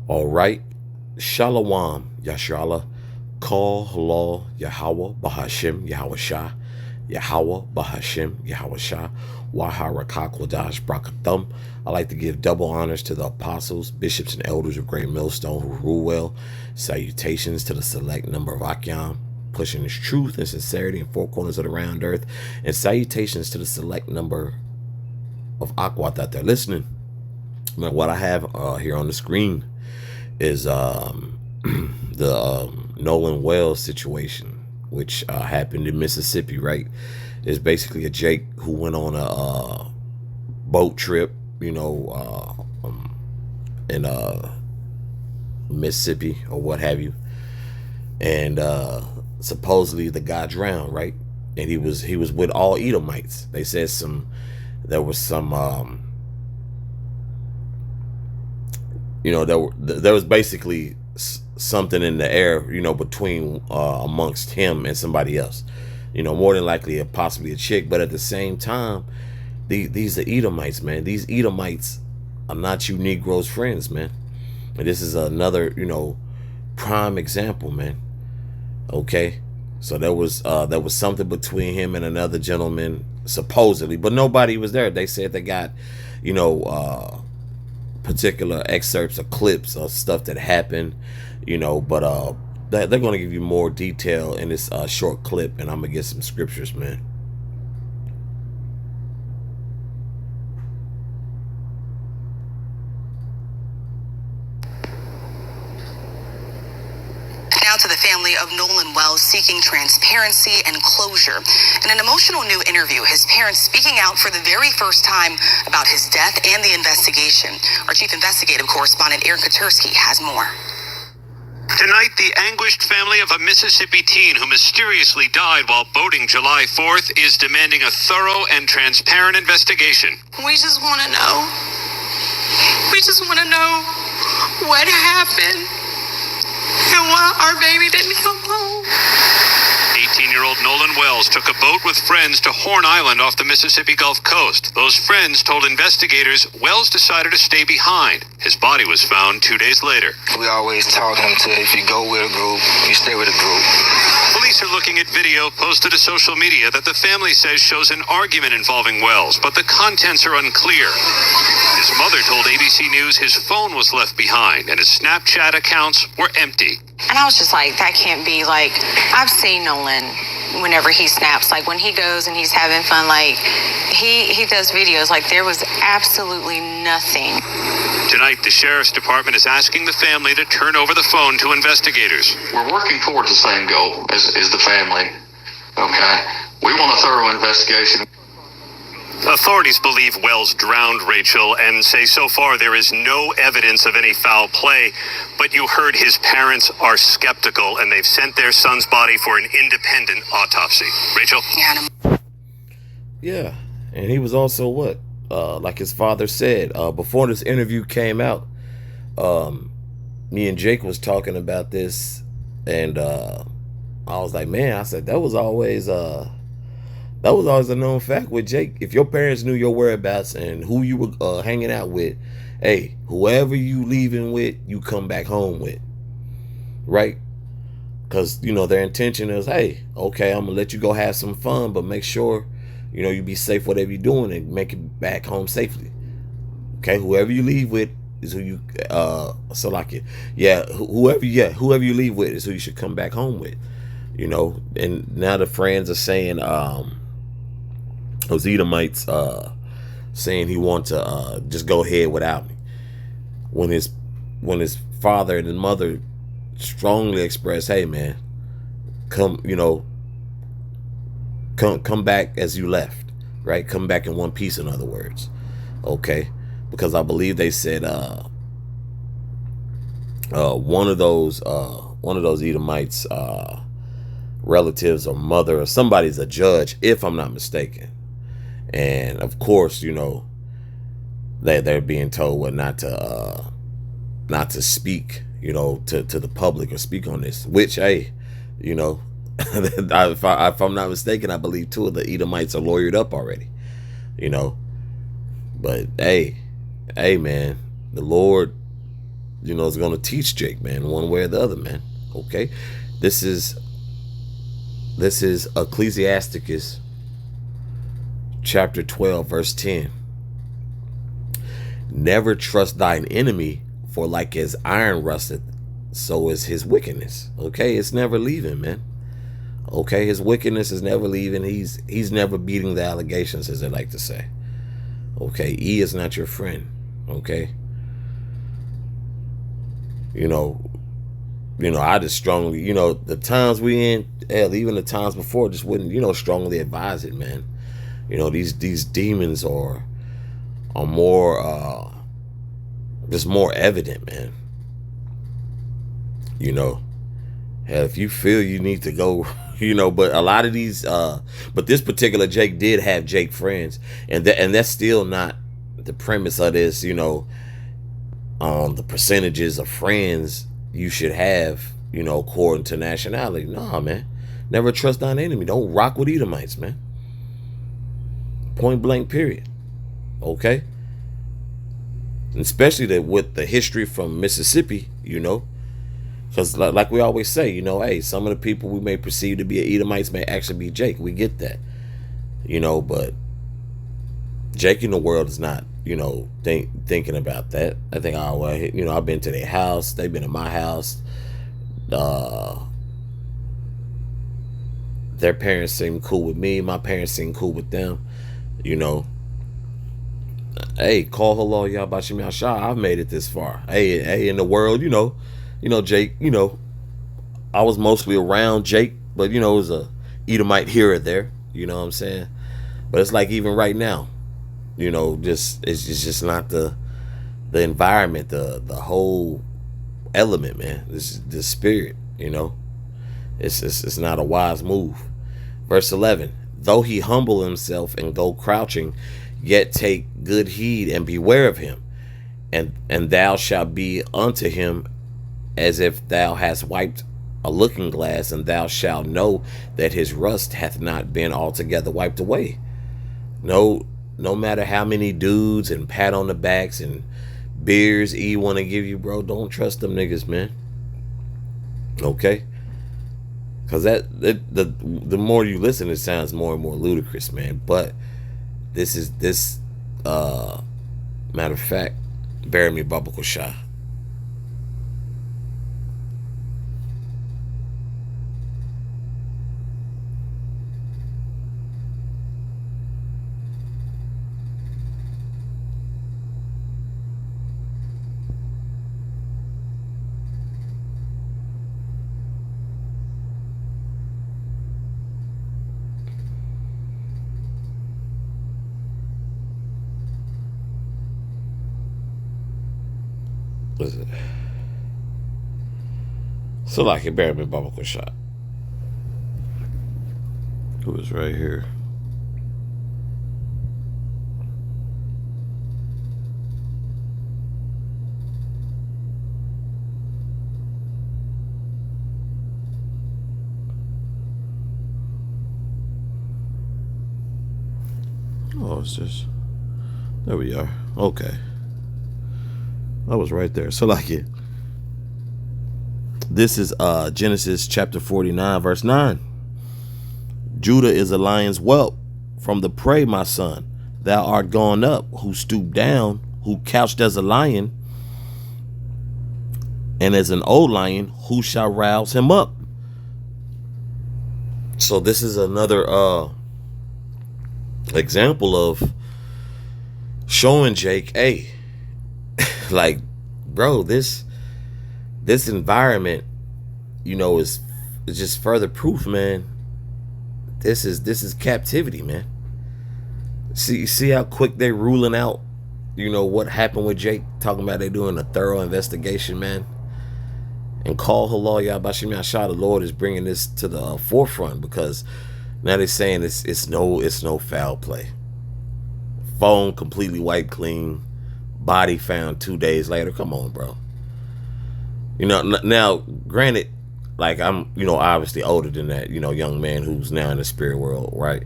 All right. Shalom, Yashrala. Call Law Yahweh Bahashim Yahweh Shah. Yahweh Bahashim Yahweh Shah. Waharakah Kodash Brakathum. I like to give double honors to the apostles, bishops, and elders of Great Millstone who rule well. Salutations to the select number of Akyam, pushing his truth and sincerity in four corners of the round earth. And salutations to the select number of Aquat that they're listening. Now, what I have here on the screen is the Nolan Wells situation, which happened in Mississippi, right? It's basically a Jake who went on a boat trip, in Mississippi or what have you, and supposedly the guy drowned, right? And he was with all Edomites. They said there was some there was basically something in the air, between amongst him and somebody else, more than likely possibly a chick. But at the same time, these are Edomites, man. These Edomites are not you Negroes' friends, man. And this is another, prime example, man. Okay, so there was something between him and another gentleman, supposedly, but nobody was there. They said they got, particular excerpts or clips of stuff that happened, but they're going to give you more detail in this short clip, and I'm gonna get some scriptures, man. Now to the family of Nolan Wells seeking transparency and closure. In an emotional new interview, his parents speaking out for the very first time about his death and the investigation. Our chief investigative correspondent Aaron Katursky has more. Tonight, the anguished family of a Mississippi teen who mysteriously died while boating July 4th is demanding a thorough and transparent investigation. We just want to know. We just want to know what happened and why our baby didn't come home. 18-year-old Nolan Wells took a boat with friends to Horn Island off the Mississippi Gulf Coast. Those friends told investigators Wells decided to stay behind. His body was found 2 days later. We always taught him to, if you go with a group, you stay with a group. Police are looking at video posted to social media that the family says shows an argument involving Wells, but the contents are unclear. His mother told ABC News his phone was left behind and his Snapchat accounts were empty. And I was just like, that can't be. Like, I've seen Nolan whenever he snaps, like when he goes and he's having fun, like he does videos, like there was absolutely nothing. Tonight, the Sheriff's Department is asking the family to turn over the phone to investigators. We're working towards the same goal as the family, okay? We want a thorough investigation. Authorities believe Wells drowned Rachel and say so far there is no evidence of any foul play, but you heard his parents are skeptical and they've sent their son's body for an independent autopsy. Rachel? Yeah, and he was also what? Like his father said, before this interview came out, me and Jake was talking about this, and I was like, man, I said that was always a known fact with Jake. If your parents knew your whereabouts and who you were hanging out with, hey, whoever you leaving with, you come back home with, right? Because, their intention is, hey, okay, I'm going to let you go have some fun, but make sure, you be safe whatever you're doing and make it back home safely. Okay, whoever you leave with is who you, whoever you leave with is who you should come back home with, and now the friends are saying, those Edomites saying he wants to just go ahead without me, when his father and his mother strongly expressed, hey man, come back as you left, right? Come back in one piece, in other words. Okay, because I believe they said one of those Edomites relatives or mother or somebody's a judge, if I'm not mistaken. And of course, they're being told what not to speak, to the public or speak on this. Which, hey, if I'm not mistaken, I believe 2 of the Edomites are lawyered up already. But hey, man, the Lord is going to teach Jake, man, one way or the other, man. Okay, this is Ecclesiasticus chapter 12 verse 10. Never trust thine enemy, for like as iron rusteth, so is his wickedness. Okay, it's never leaving, man. Okay, his wickedness is never leaving. He's never beating the allegations, as they like to say. Okay, he is not your friend. Okay, I just strongly, the times we in, hell, even the times before, just wouldn't, strongly advise it, man. These demons are more, just more evident, man. Hell, if you feel you need to go, but a lot of these, but this particular Jake did have Jake friends, and that's still not the premise of this, the percentages of friends you should have, according to nationality. Nah, man. Never trust thine enemy. Don't rock with Edomites, man. Point blank, period. Okay? And especially with the history from Mississippi, because like we always say, hey, some of the people we may perceive to be Edomites may actually be Jake. We get that. But Jake in the world is not, thinking about that. I think, I've been to their house. They've been to my house. Their parents seem cool with me. My parents seem cool with them. Hey, call hello, y'all, Bashim Yashah. I've made it this far. Hey, in the world, Jake, I was mostly around Jake, but it was a Edomite here or there. You know what I'm saying? But it's like even right now, it's just not the environment, the whole element, man. This is the spirit, It's not a wise move. Verse 11, though he humble himself and go crouching, yet take good heed and beware of him, and thou shalt be unto him as if thou hast wiped a looking glass, and thou shalt know that his rust hath not been altogether wiped away. No matter how many dudes and pat on the backs and beers he want to give you, bro, don't trust them niggas, man. Okay? Because the more you listen, it sounds more and more ludicrous, man. But this matter of fact, bury me Baba Kusha. So like it better be Baba Kusha. Who is right here? Oh, it's just there we are. Okay. I was right there. So like it. This is Genesis chapter 49, verse 9. Judah is a lion's whelp from the prey, my son. Thou art gone up, who stooped down, who couched as a lion, and as an old lion, who shall rouse him up? So this is another example of showing Jake, hey, like, bro, this environment, is just further proof, man. This is captivity, man. See how quick they ruling out, what happened with Jake, talking about they doing a thorough investigation, man. And call halal Yahbashim Yashah, the Lord is bringing this to the forefront, because now they're saying it's no foul play. Phone completely wiped clean, body found 2 days later. Come on, bro. Now, granted, like I'm, obviously older than that, young man who's now in the spirit world, right?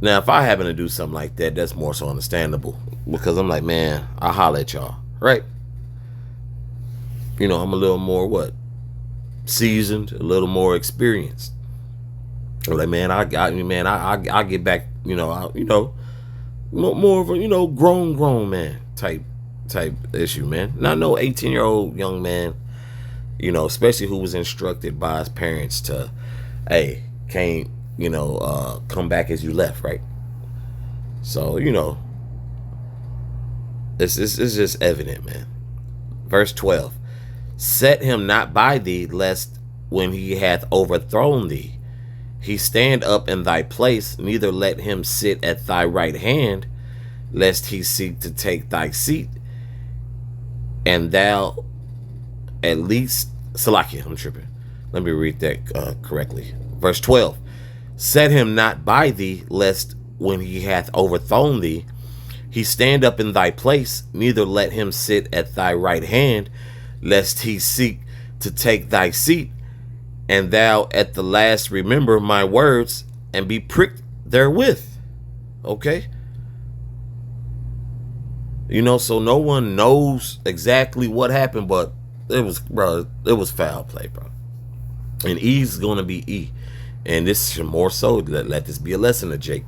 Now, if I happen to do something like that, that's more so understandable, because I'm like, man, I'll holler at y'all, right? I'm a little more what? Seasoned, a little more experienced. I'm like, man, I get back, more of a, grown man type issue, man. Not no 18-year-old young man, especially who was instructed by his parents to, hey, can't, come back as you left, right? So, it's just evident, man. Verse 12. Set him not by thee, lest when he hath overthrown thee, he stand up in thy place, neither let him sit at thy right hand, lest he seek to take thy seat, and thou at least, Salakia, I'm tripping. Let me read that correctly. Verse 12. Set him not by thee, lest when he hath overthrown thee, he stand up in thy place, neither let him sit at thy right hand, lest he seek to take thy seat, and thou at the last remember my words and be pricked therewith. Okay? So no one knows exactly what happened, but it was foul play, bro. And E's gonna be E. And this should more so let this be a lesson to Jake.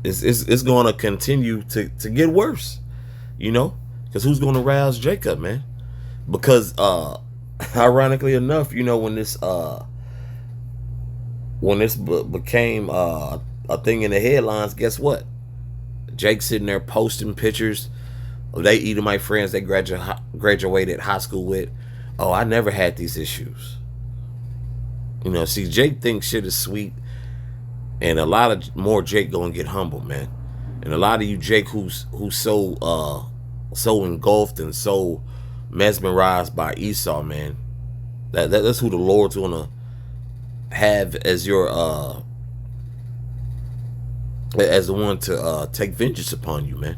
It's gonna continue to get worse, because who's gonna rouse Jake up, man? Because ironically enough, when this became a thing in the headlines, guess what? Jake sitting there posting pictures of they Edomite friends they graduated high school with. Oh, I never had these issues. See, Jake thinks shit is sweet, and a lot of more Jake gonna get humble, man. And a lot of you Jake who's so engulfed and so mesmerized by Esau, man. That's who the Lord's gonna have as your as the one to take vengeance upon you, man.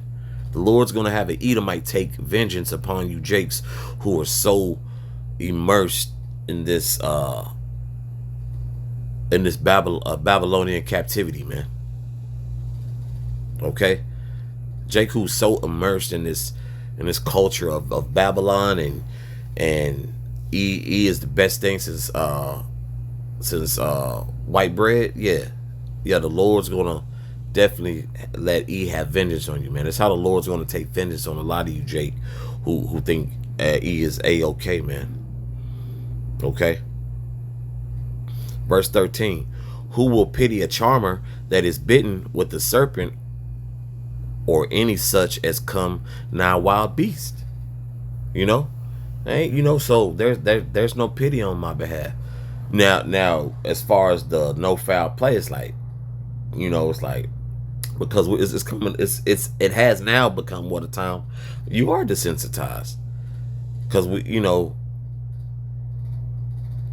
The Lord's gonna have an Edomite take vengeance upon you Jakes who are so immersed in this Babylonian captivity, man. Okay? Jake who's so immersed in this culture of Babylon, and he is the best thing since white bread. Yeah, the Lord's gonna definitely let E have vengeance on you, man. That's how the Lord's gonna take vengeance on a lot of you Jake who think E is A-okay, man. Okay. Verse 13. Who will pity a charmer that is bitten with the serpent, or any such as come nigh wild beast? So there's no pity on my behalf. Now as far as the no foul play, it's like, it's like, because it's coming, it has now become what a time you are desensitized, because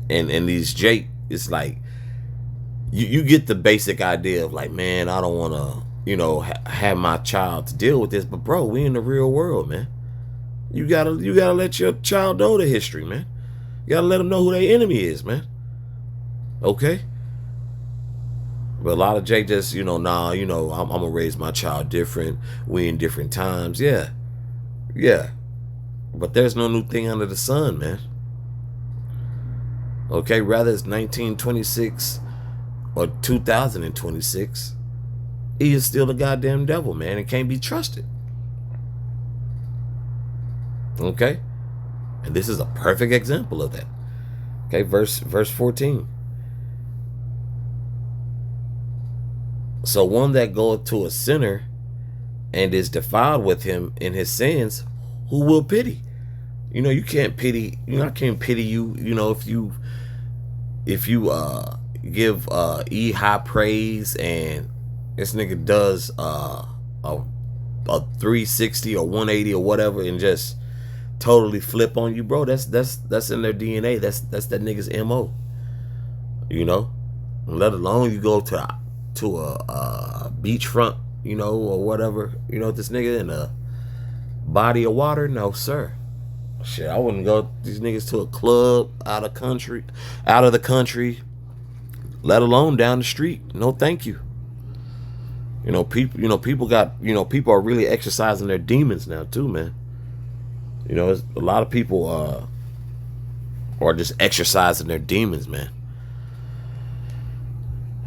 and these Jake, it's like you get the basic idea of like, man, I don't want to have my child to deal with this, but bro, we in the real world, man. You gotta let your child know the history, man. You gotta let them know who their enemy is, man. Okay. But a lot of Jake just I'm gonna raise my child different. We in different times. Yeah, but there's no new thing under the sun, man. Okay, rather it's 1926 or 2026, he is still the goddamn devil, man, and can't be trusted. Okay, and this is a perfect example of that. Okay, verse 14. So one that goeth to a sinner and is defiled with him in his sins, who will pity? You can't pity. I can't pity you. If you give E high praise and this nigga does a 360 or 180 or whatever and just totally flip on you, bro. That's in their DNA. That's that nigga's MO. Let alone you go to a beachfront, or whatever, this nigga in a body of water. No, sir. Shit, I wouldn't go these niggas to a club out of the country, let alone down the street. No, thank you. People got, people are really exercising their demons now too, man. A lot of people are just exercising their demons, man.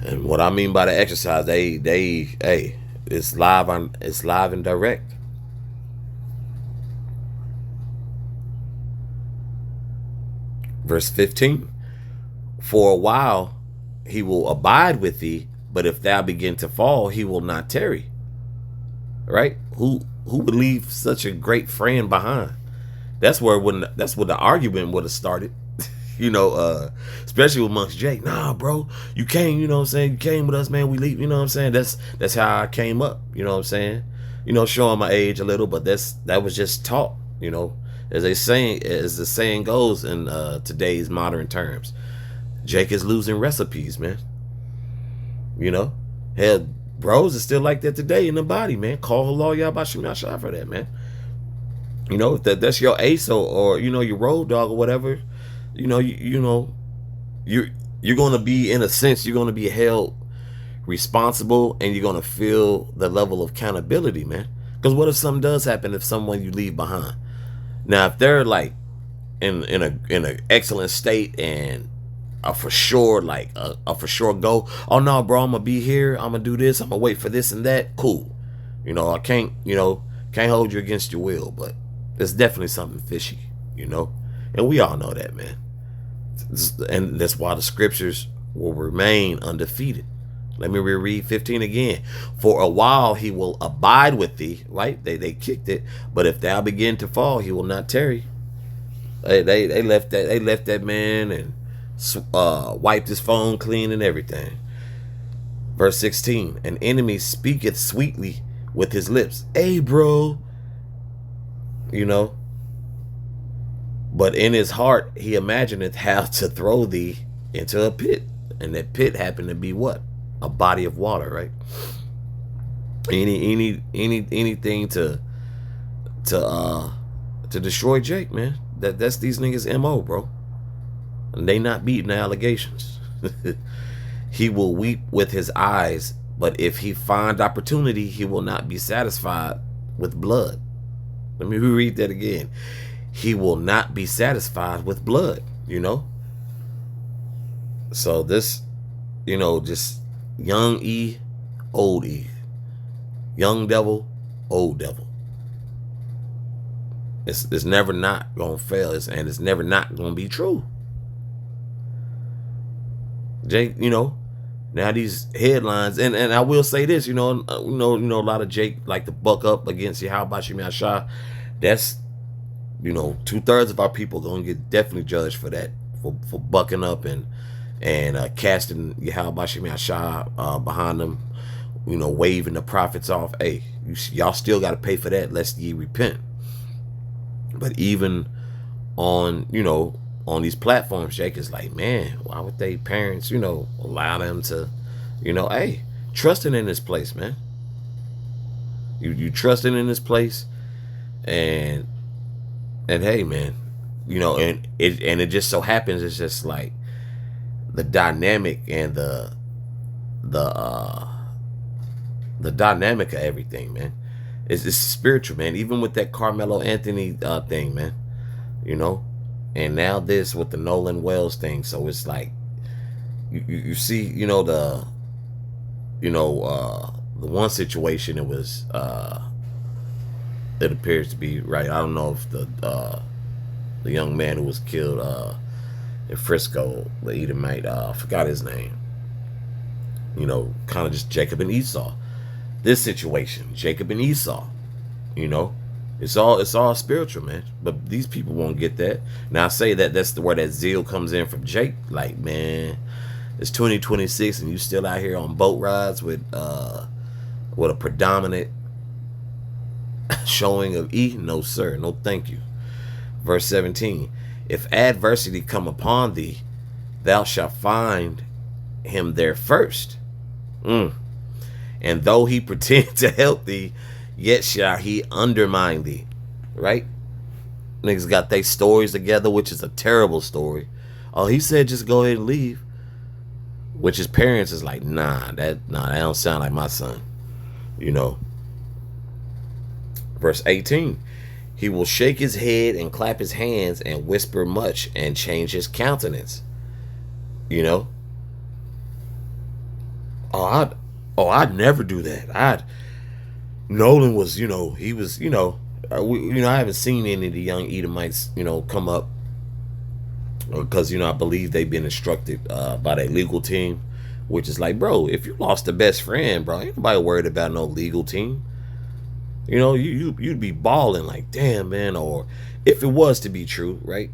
And what I mean by the exercise, it's live and direct. Verse 15. For a while he will abide with thee, but if thou begin to fall, he will not tarry. Right? Who would leave such a great friend behind? That's where the argument would have started. Especially amongst Jake. Nah, bro, you came, you came with us, man. We leave, That's how I came up, showing my age a little, but that was just taught, as the saying goes in today's modern terms. Jake is losing recipes, man. Hell, bros is still like that today in the body, man. Call Allah Yahbashim Yashah for that, man. If that's your ace or your road dog or whatever, you're going to be, in a sense, you're going to be held responsible, and you're going to feel the level of accountability, man. Because what if something does happen if someone you leave behind? Now, if they're like in an excellent state and a for sure go, oh no, bro, I'm gonna be here, I'm gonna do this, I'm gonna wait for this and that, cool. I can't hold you against your will, but there's definitely something fishy, and we all know that, man. And that's why the scriptures will remain undefeated. Let me reread 15 again. For a while he will abide with thee, right? They kicked it, but if thou begin to fall, he will not tarry. They left that man and wiped his phone clean and everything. Verse 16, an enemy speaketh sweetly with his lips. Hey, bro. But in his heart he imagineth how to throw thee into a pit. And that pit happened to be what? A body of water, right? Anything to destroy Jake, man. That's these niggas' MO, bro. And they not beating the allegations. He will weep with his eyes, but if he find opportunity, he will not be satisfied with blood. Let me reread that again. He will not be satisfied with blood, So this, just young E, old E. Young devil, old devil. It's never not gonna fail, and it's never not gonna be true. Jake, now these headlines, and I will say this, a lot of Jake like to buck up against Yahbashim Yashah. That's 2/3 of our people gonna get definitely judged for that, for bucking up and casting Yahbashim Yashah behind them, waving the prophets off. Hey, y'all still got to pay for that lest ye repent. But even on these platforms, Jake is like, man, why would they parents allow them to hey, trusting in this place, man. You trusting in this place, and hey, man, and it just so happens it's just like the dynamic and the dynamic of everything, man. It's spiritual, man. Even with that Carmelo Anthony thing, man. And now this with the Nolan Wells thing. So it's like you see, the one situation, it was it appears to be right. I don't know if the young man who was killed in Frisco, the Edomite, I forgot his name. Kind of just Jacob and Esau. This situation, Jacob and Esau, it's all spiritual, man. But these people won't get that. Now I say that's where that zeal comes in from Jake. Like, man, it's 2026 and you still out here on boat rides with a predominant showing of E? No, sir. No, thank you. Verse 17, if adversity come upon thee, thou shalt find him there first. And though he pretend to help thee, yet shall he undermine thee. Right? Niggas got their stories together, which is a terrible story. Oh, he said just go ahead and leave. Which his parents is like, nah, that don't sound like my son. You know. Verse 18. He will shake his head and clap his hands and whisper much and change his countenance. You know. I'd never do that. Nolan was, he was, I haven't seen any of the young Edomites, come up because, I believe they've been instructed by their legal team, which is like, bro, if you lost the best friend, bro, ain't nobody worried about no legal team. You'd be balling like, damn, man. Or if it was to be true, right?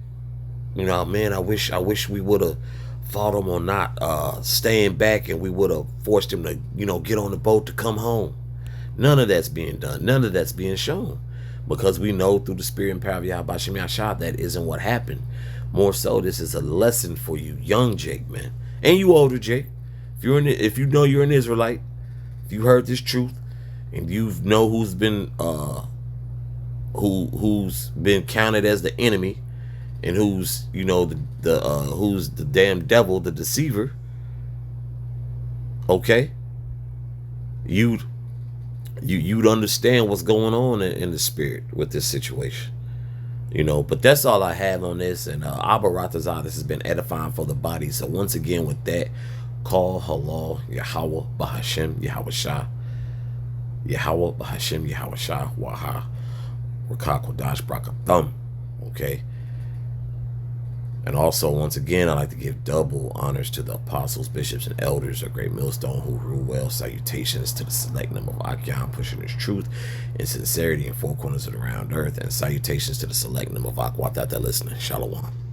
Man, I wish we would have fought him on not staying back, and we would have forced him to, get on the boat to come home. None of that's being done. None of that's being shown, because we know through the spirit and power of Yahweh Shem Yahshua that isn't what happened. More so, this is a lesson for you, young Jake, man, and you older Jake. If you know you're an Israelite, if you heard this truth, and you know who's been who's been counted as the enemy, and who's who's the damn devil, the deceiver. Okay, you'd understand what's going on in the spirit with this situation. But that's all I have on this. And Abba Ratazah, this has been edifying for the body. So once again, with that, call halal Yahweh Bahashem Yahweh Shah. Yahweh Bahashem Yahweh Shah Waha Rakak Wadash Brakathum. Okay. And also, once again, I'd like to give double honors to the apostles, bishops, and elders of Great Millstone who rule well. Salutations to the select number of Achion, pushing his truth and sincerity in four corners of the round earth. And salutations to the select number of Aquatat that listening. Shalom.